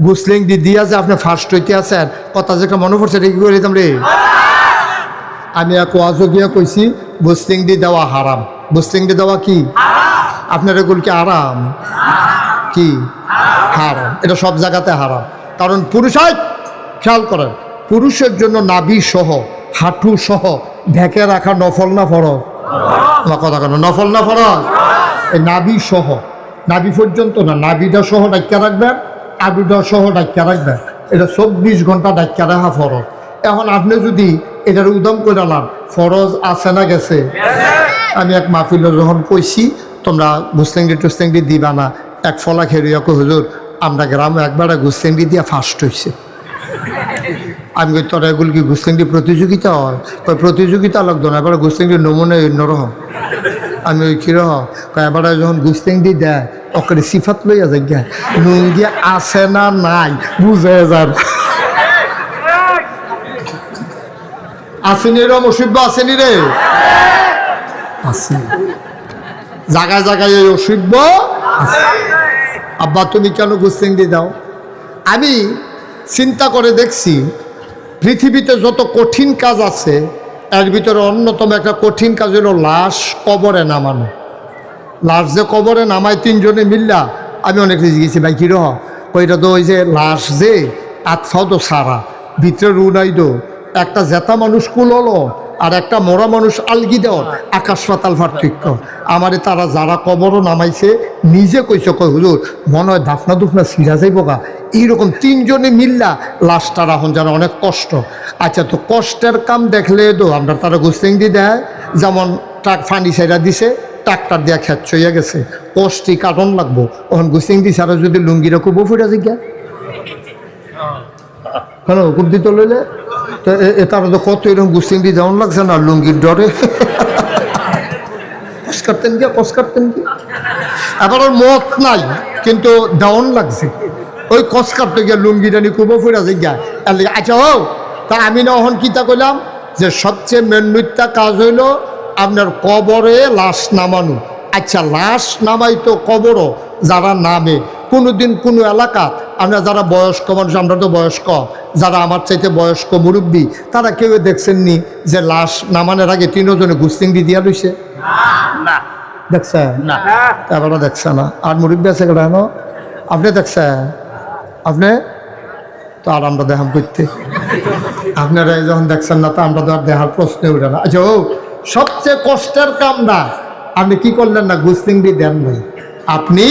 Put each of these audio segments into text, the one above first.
গুসলিং দি দিয়া যে আপনি ফার্স্ট হইতে আছেন কথা যে মনে পড়ছে এটা কি করে দিতাম রে। আমি এক ওয়াজও গিয়া কইছি গুসলিং দি দেওয়া হারাম। গুসলিং দি দেওয়া কি আপনার এগুলো কি আরাম কি হারাম, এটা সব জায়গাতে হারাম। কারণ পুরুষ খেয়াল করেন, পুরুষের জন্য নাভি সহ হাঁটু সহ ঢেকে রাখা নফল না ফরজ? আমার কথা কেন নফল না ফরজ? এই নাভি সহ, নাভি পর্যন্ত না, নাভিটা সহ ডাক্কা রাখবেন, আডুটা সহ ডাক্কা রাখবেন, এটা 24 ঘন্টা ডাক্কা রাখা ফরজ। এখন আপনি যদি এটার উদম করে আলাম ফরজ আছে না গেছে? আমি এক মাহফিল যখন কইছি তোমরা গুসলিংডি টুসলিংডি দিবা না, এক ফলা খেরিয়া কো হুজুর আমরা গ্রামে একবার গুসলিংডি দিয়া ফার্স্ট হয়েছে। আমি কই তোরা এগুলো কি গুসলিংডি প্রতিযোগিতা হয়? কই প্রতিযোগিতা লাগতো না, এবার গুসলিংডি নমুনা অন্যরকম। আমি ওই কিরকম এবার যখন গুসলিংডি দেয় ওকে সিফাত লইয়া যাই গা, লুঙ্গি আছে না নাই বুঝে যান। আসেনি রে অসুব্য, আসেনি রে, আছে জায়গায় জায়গায় এই অসুব্য। আব্বা তুমি কেন গুসলিংডি দাও? আমি চিন্তা করে দেখছি পৃথিবীতে যত কঠিন কাজ আছে এর ভিতরে অন্যতম একটা কঠিন কাজ হলো লাশ কবরে নামানো। লাশ যে কবরে নামায় 3 জনে মিল্লা, আমি অনেক গেছি ভাই কিরহ ওইটা তো ওই যে লাশ যে আতফাও তো সারা ভিতরে রুনাই দো একটা জেতা মানুষ কুল হলো আর একটা মরা মানুষ আলগি দেওয়ার আকাশ পাতাল পার্থক্য। আমারে তারা যারা কবরও নামাইছে নিজে কইছে কই হুজুর মনে হয় দাফনা দুফনা সিরা যাইব গা, এইরকম 3 জনে মিল্লা লাশটা রাখুন যারা অনেক কষ্ট। আচ্ছা তো কষ্টের কাম দেখলে তো আমরা তারা গুসলিংডি দেয়, যেমন ট্রাক ফানি সাইরা দিছে ট্রাক্টার দিয়া খেত চইয়া গেছে, কষ্টি কাটন লাগবো, ওখান গুসলিংডি ছাড়া যদি লুঙ্গিরা খুব ফুটা জিজ্ঞা কেন হুকুম দিতে লইলে তো তারা তো কত এরকম গুসলিংডি যেমন লাগছে না লুঙ্গির ডরে কষ কাটতেন গিয়া কষ কাটতেন কি, আবার ওর মত নাই কিন্তু দেওয়ান লাগছে ওই কষ কাটতে গিয়া লুঙ্গিটা নিয়ে খুব ফুটা জিজ্ঞা। আচ্ছা হো তা আমি না ওখান কিতা কইলাম যে সবচেয়ে মেনমিত্যা কাজ হইল আপনার কবরে লাশ নামানো। আচ্ছা লাশ নামাই তো কবরও যারা নামে কোনোদিন কোনো এলাকাত আমরা যারা বয়স্ক মানুষ, আমরা তো বয়স্ক, যারা আমার চাইতে বয়স্ক মুরব্বী তারা কেউ দেখছেননি যে লাশ নামানোর আগে 3 জনে গুসলিংডি দিয়া লইছে? দেখছে না, এবারও দেখছে না। আর মুরব্বী আছে কেন আপনি দেখছেন? আপনি তো আর আমরা দেখাম করতে, আপনারা যখন দেখছেন না তো আমরা তো আর দেখার প্রশ্নে উঠে না। আচ্ছা ও সবচেয়ে কষ্টের কাম না, আপনি কি করলেন না গুসলিংডি দেন নাই, আপনি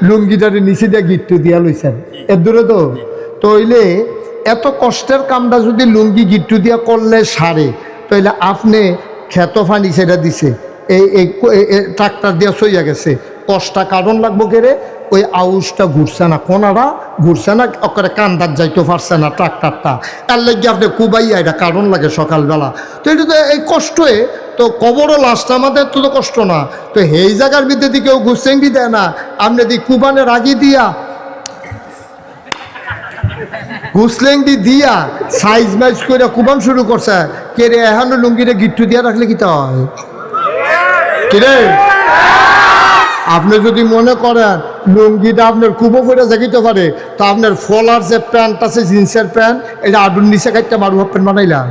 লুঙ্গিটারে নিচে দিয়ে গিট্টু দিয়া লইছেন এর দূরে তো তইলে এত কষ্টের কামটা যদি লুঙ্গি গিট্টু দিয়া করলে সারে তাইলে আপনি ক্ষেত ফানি সেটা দিছে এই ট্রাক্টর দিয়া সইয়া গেছে, কষ্টা কারণ লাগবো কেরে ওই আউসটা ঘুরছে না, কোনারা ঘুরছে না, ওকে কান্দার যাইতে পারছে না ট্রাক্টরটা, তার লাগিয়ে আপনি কুবাইয়া এটা কারণ লাগে সকালবেলা। তো এটা তো এই কষ্টে তো কবরও লাশটা আমাদের তো কষ্ট না, তো এই জায়গার ভিতরে দিয়ে কেউ গুসলিংডি দেয় না, আপনি দি কুবানের আগে দিয়া গুসলিংডি দিয়া সাইজ মাইজ করে কুবান শুরু করছে কে রে, এখন লুঙ্গিরে গিট্টু দিয়া রাখলে কি তা হয় কিরে? আপনি যদি মনে করেন লুঙ্গিটা আপনার কুবো করে জাগিতে পারে তো আপনার ফলার যে প্যান্ট আছে জিন্সের প্যান্ট এটা আডুর নিচে কাটতে মারু হাফ প্যান্ট বানাইলাম,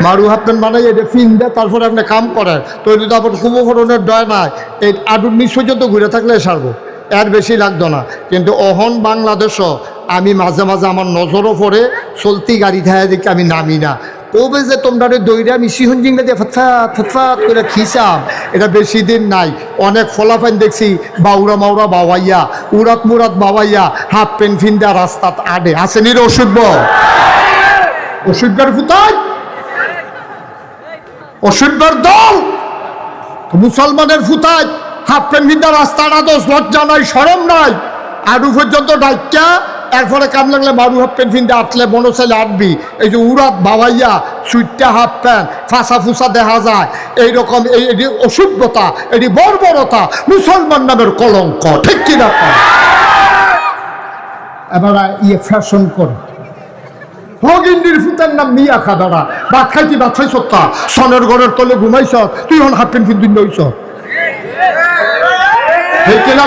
মারু হাফ প্যান্ট বানাই এটা ফিন দেয়, তারপরে আপনি কাম করেন তো এটা তো আপনার কুবো ফোরনের ডয় নাই, এই আডুর নিচ পর্যন্ত ঘুরে থাকলে সারবো, এর বেশি লাগতো না। কিন্তু অহন বাংলাদেশও আমি মাঝে মাঝে আমার নজরও পড়ে চলতি গাড়ি থাকা দেখে আমি নামি না, কবে যে তোমরা দইরা আমি সিহনজিংটা দিয়ে ফটফাট ফটফাট করে খিসাম, এটা বেশি দিন নাই। অনেক ফলাফাইন দেখছি বাউরা মাউরা বাবাইয়া উড়াত মুরাত বাবাইয়া হাফ প্যান্ট ফিন্দা রাস্তাত আডে আসেনি রে অসভ্য, অসভ্যের ফুতাই অসভ্যের দল, মুসলমানের ফুতাই হাফ প্যান্ট ফিন্দা রাস্তা আদোস, লজ্জা নাই শরম নাই, আডু পর্যন্ত ডাইকা এরপরে কাম লাগলে মারু হাফ প্যান্ট ফিনতে আটলে মনে চাইলে আটবি, এই যে উড়াত বাবাইয়া সুইটটা হাফ প্যান্ট ফাঁসা ফুসা দেখা যায় এইরকম, এটি অসভ্যতা, এটি বর্বরতা, মুসলমান নামের কলঙ্ক, ঠিক কিনা? এবার ফ্যাশন করে হগিন্ডির ফুতার নাম মিয়া খাদারা ভাত খাইতি ভাত খাই সত্তা সনের ঘরের তলে ঘুমাইছ তুই হন হাফ প্যান্ট ফিন হইছ, ঠিক কিনা?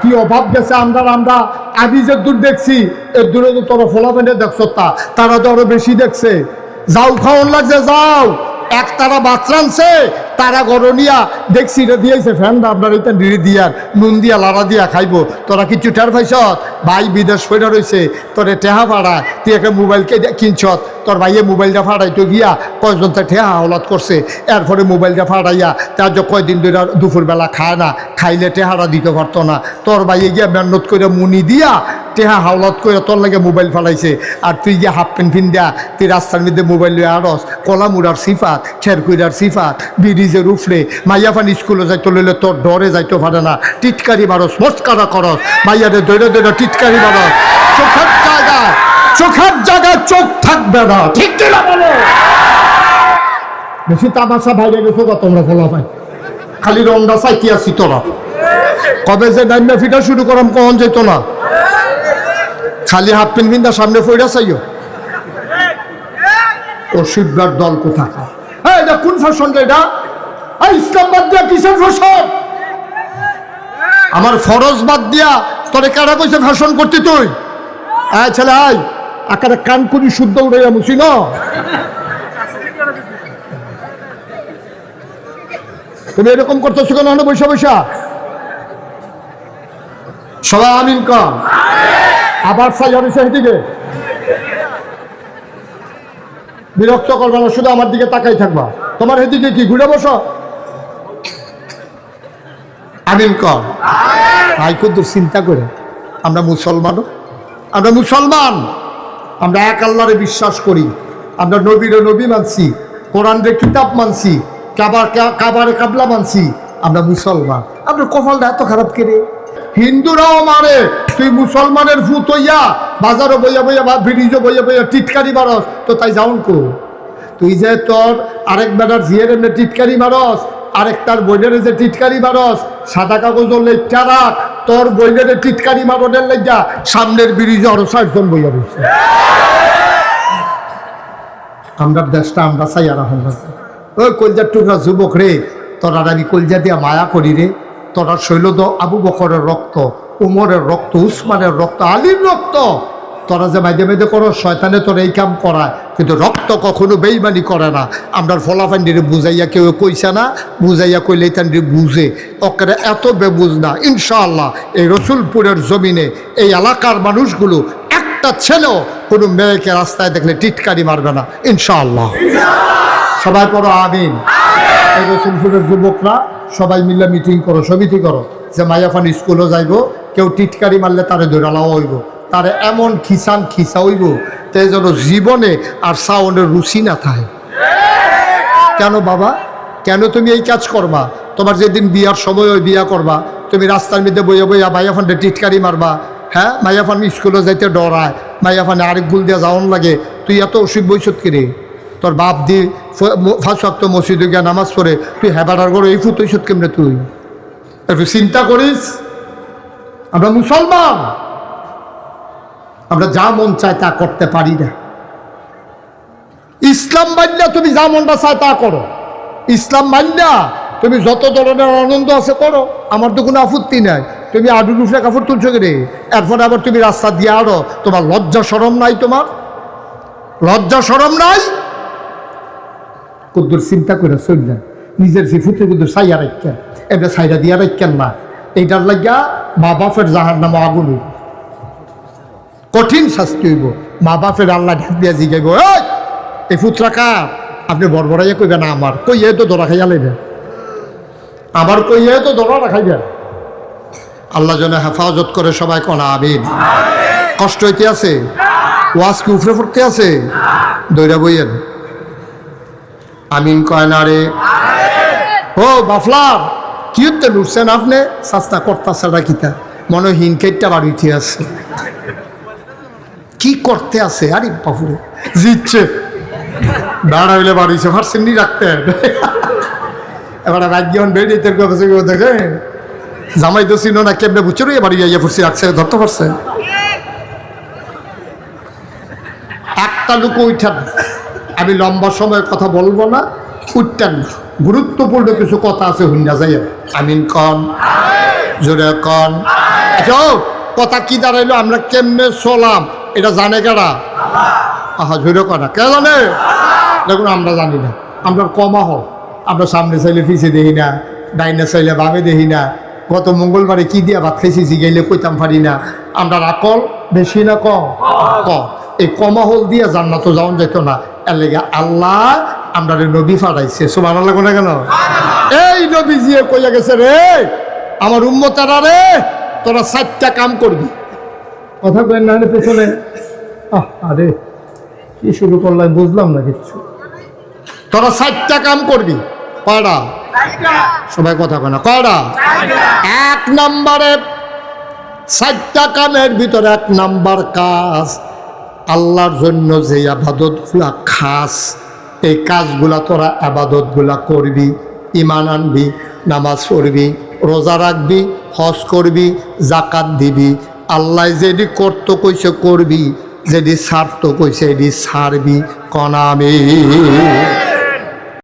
কি অভাব গেছে আমরা আমি যে দূর দেখছি এর দূরে তো তোরা ফলাফেনে দেখছ, তারা তো আরো বেশি দেখছে। যাও খাওয়ান লাগছে, যাও এক তারা বাচ্চানছে, তারা গরনিয়া দেখছি রে দিয়েছে ফ্যানটা আপনার এটা ডিড়ি দিয়া নুন দিয়া লাড়া দিয়া খাইবো। তোরা কিছু টের পাইছ? ভাই বিদেশ ফেরা রয়েছে, তোরে টেহা ফাড়া, তুই একটা মোবাইল কিনছ, তোর ভাইয়ে মোবাইলটা ফাড়াইতো গিয়া কয়জন তা ঠেহা হাওলাত করছে, এরপরে মোবাইলটা ফাড়াইয়া তার যে কয়দিন ধরে দুপুরবেলা খায় না, খাইলে টেহারা দিতে পারতো না, তোর ভাইয়ে গিয়া মেহনত করে মুনি দিয়া টেহা হাওলাত করে তোর লাগে মোবাইল ফালাইছে। আর তুই গিয়া হাফ প্যান্ট ফিন দেয়া তুই রাস্তার মধ্যে মোবাইল লইয়া আরস, কলামুড়ার সিফাত, খেরকুইরার সিফাত, ব্রিজের উফরে মাইয়া ফান স্কুলে যাইতে লইলে তোর ডরে যাইতে পারে না, টিটকারি মারস, মস্কারা করস, মাইয়ারে দৈরে দৈরে টিটকারি মারস। চোখের জায়গায় চোখ থাকবে না, ঠিক কিনা বলো? বেশি তামাশা বাইরে গেছো কত তোমরা ফলা পাই, খালি রংটা চাইতে আসি তোরা। কবে যে ডাইমা ফিটা শুরু করাম কখন যেত না, খালি হাফ প্যান্ট পিন্দা সামনে ফইরা চাইও। ও শিবগার দল কোথায়? এটা কোন ফ্যাশন রে? এটা ইসলাম বাদ দিয়া কিসের ফ্যাশন? আমার ফরজ বাদ দিয়া তোরে কারা কইছে ফ্যাশন করতে? তুই আয় ছেলে আয়, আকারে কান করি শুদ্ধ উড়াইয়া মুছি না। তুমি এরকম করতেছো কেন? বৈশা বৈশা সবাই আমিন কম। আবার চাই হয়েছে সেদিকে বিরক্ত করবে না, শুধু আমার দিকে তাকাই থাকবা। তোমার সেদিকে কি ঘুরে বসো? আমিন কম। ভাই কিন্তু চিন্তা করে আমরা মুসলমানও, আমরা মুসলমান, আমরা এক আল্লাহরে বিশ্বাস করি, আমরা নবীরে নবী মানছি, কোরআনরে কিতাব মানছি, কাবারে কাবলা মানছি, আমরা মুসলমান। আমরা কপালটা এত খারাপ করে হিন্দুরাও মারে, তুই মুসলমানের ভূত হইয়া বাজারও বইয়া বইয়া বা ব্রিজও বইয়া বইয়া টিটকারি মারস, তো তাই যাউন কো? তুই যে তোর আরেক বেটার জিয়ের এমনি টিটকারি মারস, আরেকটার বইনের যে টিটকারি মারস, সাদা কাগজ লেখা রাখ, তোর বইনের টিটকারি মারনের লেগা সামনের ব্রিজে আরো ৬০ জন বইয়া রয়েছে। আমরা দেশটা আমরা চাই আর ওই কলজার টুকরা যুবক রে, তোরা আমি কলজা দিয়া মায়া করি রে। তোরা শৈলদ আবু বকরের রক্ত, উমরের রক্ত, উসমানের রক্ত, আলীর রক্ত, তোরা যে মাঝে মাঝে করো শয়তানে তোর এই কাম করায়, কিন্তু রক্ত কখনো বেইমানি করে না। আমরা ফলাফান্ডিরে বুঝাইয়া কেউ কইছে না, বুঝাইয়া কইলেই তান্ডি বুঝে, ওকে এত বেবুঝ না। ইনশাআল্লাহ এই রসুলপুরের জমিনে এই এলাকার মানুষগুলো একটা ছেলেও কোনো মেয়েকে রাস্তায় দেখলে টিটকারি মারবে না, ইনশাআল্লাহ। সবাই পড়ো আমিন। এই রসুলপুরের যুবকরা সবাই মিলে মিটিং করো, সমিতি করো যে মাইয়াফান স্কুলও যাইব, কেউ টিটকারি মারলে তারে ধরালাও হইব, তারে এমন খিসা হইব তাই যেন জীবনে আর সাউন্ডের রুচি না থাকে। কেন বাবা, কেন তুমি এই কাজ করবা? তোমার যেদিন বিয়ার সময় ওই বিয়া করবা, তুমি রাস্তার মধ্যে বইয়া বইয়া মাইয়াফানটা টিটকারি মারবা। হ্যাঁ, মাইয়াফান স্কুলে যাইতে ডরায়, মাইয়াফানে আরেক গুল দিয়ে যাওয়ান লাগে, তুই এত অসুখ বৈশত কিরে? তোর বাপ দি ৫ ওয়াক্ত মসজিদে গিয়া নামাজ পড়ে, তুই হেবাটার করে এই ফুট ঐসত কেমনে? তুই একটু চিন্তা করিস। আমরা মুসলমান, আমরা যা মন চায় তা করতে পারি না। ইসলাম মান্যা তুমি যা মনটা চায় তা করো, ইসলাম মান্যা তুমি যত ধরনের আনন্দ আছে করো, আমার তো কোনো আপত্তি নাই। তুমি আডুর উফরে কাপড় তুলছো রে, এরপরে আবার তুমি রাস্তা দিয়ে আরো, তোমার লজ্জা শরম নাই? তোমার লজ্জা শরম নাই? কুদ্দুর চিন্তা করে চললেন, নিজের জিফুতে কুদ্দুর সাইয়া রাখেন, এটা সাইরা দিয়া রাখেন না। এইটার লাগিয়া মা বাপের জাহার নাম আগুন হইব, কঠিন শাস্তি হইব। মা বাপের আল্লাহ ঢাক দিয়া জিগাইব, এই ফুতরা কার? আপনি বড়বড়াইয়া কইবেন আমার, কইয়ে তো ধরা খাইয়া লাইবেন, আমার কইয়ে তো ধরা রাখাইবেন। আল্লাহ যেন হেফাজত করে, সবাই কোন আমিন। কষ্ট হইতে আছে, ওয়াজ কি উফরে পড়তে আছে? দৈরা বইয়েন আমিন কয় না রে? ও বাফলার কি হতে লুটছেন আপনি? সাস্তা করতাছাড়া কিতা মনে হিনকেটটা বাড়িতে আছে, কি করতে আছে? আরে বাপুরে জিতছে বেড়া হইলে বাড়িছে ফারছেন নি রাখতেন। এবার রাজ্যন বেড়িতে দেখে জামাই তো চিনো না, কেমনে বুঝছো রে বাড়ি যাইয়া ফুরছি রাখছে, ধরতে পারছে। একটা লোক উঠান, আমি লম্বা সময় কথা বলবো না, উঠতেন না, গুরুত্বপূর্ণ কিছু কথা আছে হুন্ডা যাই। আমিন কন, জোরে কন। কথা কি দাঁড়াইলো, আমরা কেমনে চলাম এটা জানে কারা? আহা জোরে করা কে জানে? দেখুন আমরা জানি না, আমরা কমা হোক, আমরা সামনে চাইলে পিছিয়ে দেখি না, ডাইনে চাইলে বামে দেখি না, গত মঙ্গলবারে কি দিয়া ভাত খাইছি গেলে কইতাম পারি না। আমরা আকল বেশি না কম? কম। এই কমা হল দিয়া জান্নাত যাওয়া যেত না, এর লেগে আল্লাহ আমরা নবী পাঠাইছে। সুবহানাল্লাহ কোনা কেন? এই নবী জিয়ে কইয়া গেছে, রে আমার উম্মতারা রে, তোরা 4টা কাম করবি। কথা কই না পেছনে? আরে কি শুরু করলাম বুঝলাম না কিচ্ছু। তোরা 4টা কাম করবি। কয়টা? সবাই কথা কয় না, কয়টা? 1 নম্বরে 4টা কামের ভিতরে 1 নাম্বার কাজ, আল্লাহর জন্য যে ইবাদতগুলা খাস, এই কাজগুলা তোরা ইবাদতগুলা করবি, ঈমান আনবি, নামাজ পড়বি, রোজা রাখবি, হজ করবি, যাকাত দিবি। আল্লাহ যেটি করতে কইছে করবি, যেটি ছাড়তে কইছে এটি ছাড়বি। কনামি